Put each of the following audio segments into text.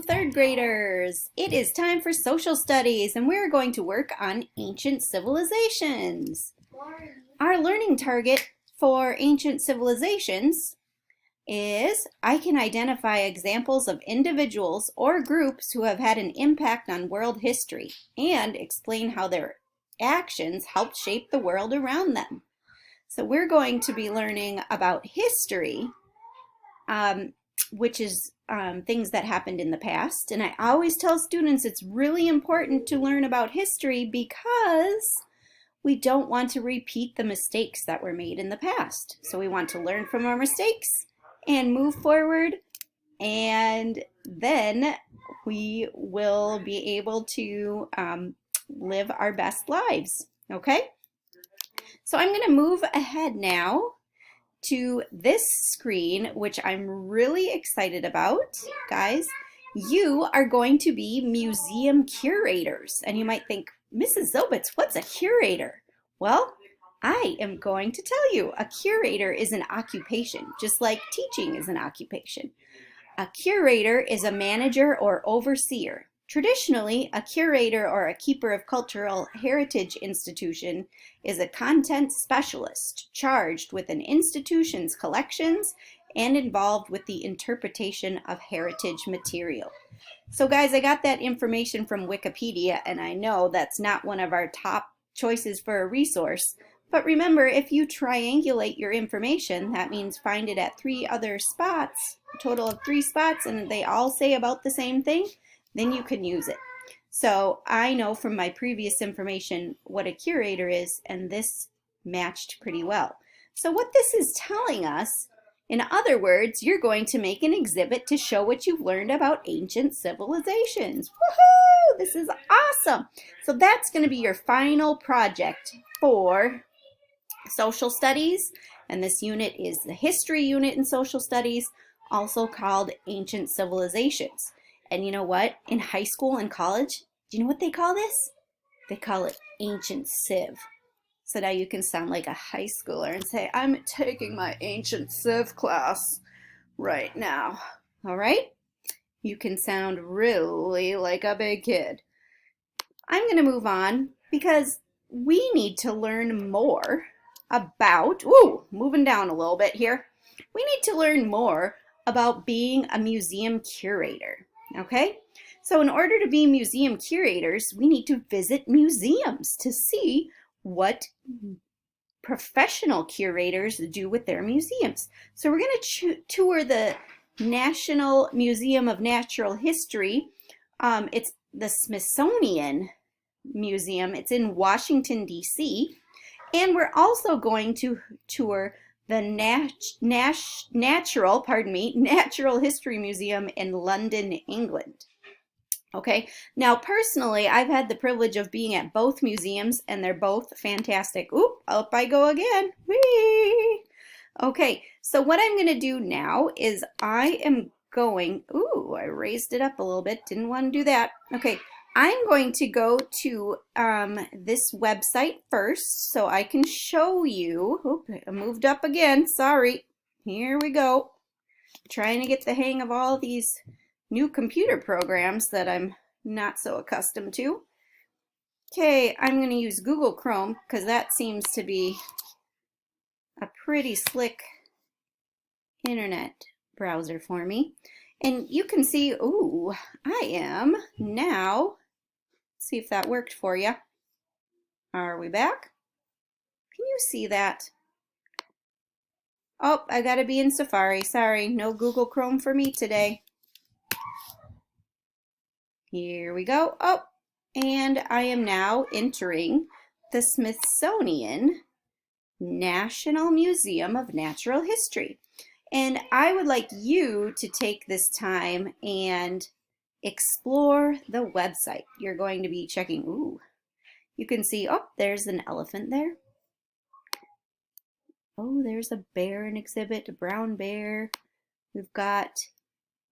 third graders. It is time for social studies and we're going to work on ancient civilizations. Our learning target for ancient civilizations is I can identify examples of individuals or groups who have had an impact on world history and explain how their actions helped shape the world around them. So we're going to be learning about history, which is things that happened in the past. And I always tell students it's really important to learn about history because we don't want to repeat the mistakes that were made in the past. So we want to learn from our mistakes and move forward, and then we will be able to live our best lives, okay? So I'm going to move ahead now to this screen, which I'm really excited about. Guys, you are going to be museum curators. And you might think, Mrs. Zobitz, what's a curator? Well, I am going to tell you, a curator is an occupation, just like teaching is an occupation. A curator is a manager or overseer. Traditionally, a curator or a keeper of cultural heritage institution is a content specialist charged with an institution's collections and involved with the interpretation of heritage material. So guys, I got that information from Wikipedia, and I know that's not one of our top choices for a resource. But remember, if you triangulate your information, that means find it at 3 other spots, a total of 3 spots, and they all say about the same thing, then you can use it. So I know from my previous information what a curator is, and this matched pretty well. So what this is telling us, in other words, you're going to make an exhibit to show what you've learned about ancient civilizations. Woohoo! This is awesome. So that's going to be your final project for social studies, and this unit is the history unit in social studies, also called ancient civilizations. And you know what? In high school and college, do you know what they call this? They call it ancient civ. So now you can sound like a high schooler and say, I'm taking my ancient civ class right now. All right? You can sound really like a big kid. I'm going to move on because we need to learn more about, moving down a little bit here. We need to learn more about being a museum curator. Okay, so in order to be museum curators, we need to visit museums to see what professional curators do with their museums. So we're going to tour the National Museum of Natural History. It's the Smithsonian Museum. It's in Washington, D.C. And we're also going to tour the Natural History Museum in London, England. Okay, now personally, I've had the privilege of being at both museums, and they're both fantastic. Oop, up I go again. Whee! Okay, so what I'm going to do now is I am going, I raised it up a little bit, didn't want to do that. Okay, I'm going to go to this website first so I can show you. Oop, I moved up again, sorry. Here we go. Trying to get the hang of all these new computer programs that I'm not so accustomed to. Okay, I'm going to use Google Chrome because that seems to be a pretty slick internet browser for me. And you can see, I am now, see if that worked for you. Are we back? Can you see that? Oh, I gotta be in Safari. Sorry, no Google Chrome for me today. Here we go. Oh, and I am now entering the Smithsonian National Museum of Natural History. And I would like you to take this time and explore the website. You're going to be checking, you can see, there's an elephant there. There's a bear in exhibit, a brown bear. We've got,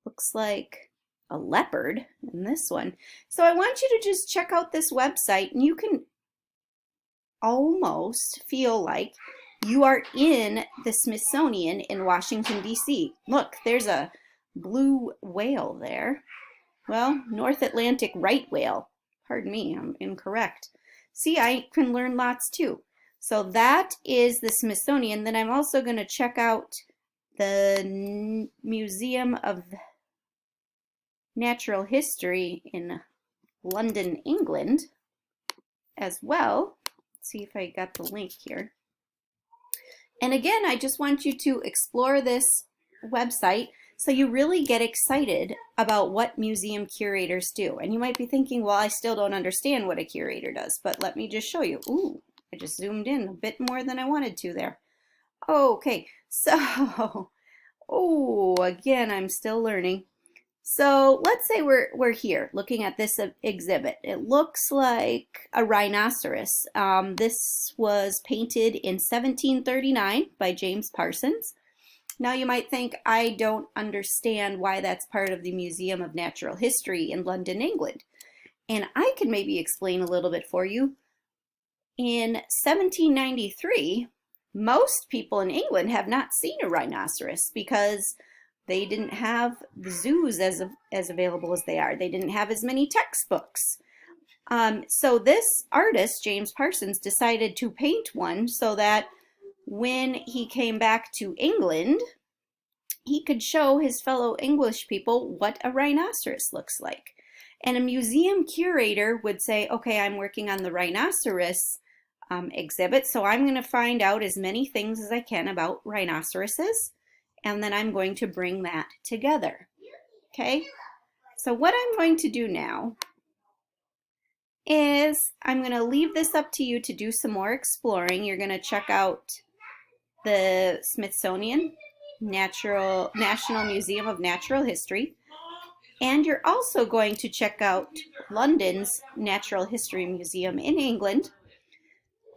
looks like a leopard in this one. So I want you to just check out this website, and you can almost feel like you are in the Smithsonian in Washington, D.C. Look, there's a blue whale there. Well, North Atlantic right whale. Pardon me, I'm incorrect. See, I can learn lots too. So that is the Smithsonian. Then I'm also going to check out the Museum of Natural History in London, England as well. Let's see if I got the link here. And again, I just want you to explore this website so you really get excited about what museum curators do. And you might be thinking, well, I still don't understand what a curator does, but let me just show you. Ooh, I just zoomed in a bit more than I wanted to there. Okay, so, oh, again, I'm still learning. So let's say we're here looking at this exhibit. It looks like a rhinoceros. This was painted in 1739 by James Parsons. Now you might think, I don't understand why that's part of the Museum of Natural History in London, England. And I can maybe explain a little bit for you. In 1793, most people in England have not seen a rhinoceros because they didn't have the zoos as available as they are. They didn't have as many textbooks. So this artist, James Parsons, decided to paint one so that when he came back to England, he could show his fellow English people what a rhinoceros looks like. And a museum curator would say, okay, I'm working on the rhinoceros exhibit, so I'm going to find out as many things as I can about rhinoceroses, and then I'm going to bring that together. Okay, so what I'm going to do now is I'm going to leave this up to you to do some more exploring. You're going to check out the Smithsonian National Museum of Natural History, and you're also going to check out London's Natural History Museum in England.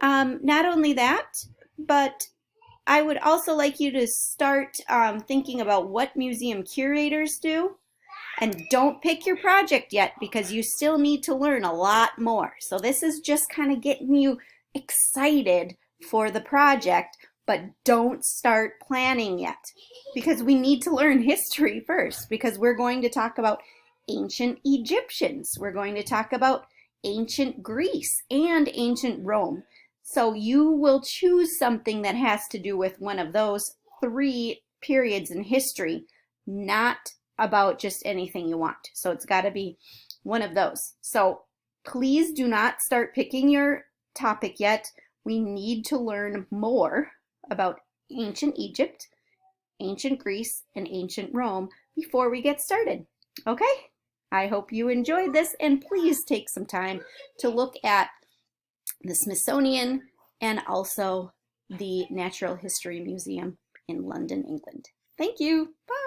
Not only that, but I would also like you to start thinking about what museum curators do. And don't pick your project yet because you still need to learn a lot more. So this is just kind of getting you excited for the project, but don't start planning yet because we need to learn history first, because we're going to talk about ancient Egyptians. We're going to talk about ancient Greece and ancient Rome. So you will choose something that has to do with one of those three periods in history, not about just anything you want. So it's got to be one of those. So please do not start picking your topic yet. We need to learn more about ancient Egypt, ancient Greece, and ancient Rome before we get started. Okay? I hope you enjoyed this, and please take some time to look at the Smithsonian and also the Natural History Museum in London, England. Thank you. Bye.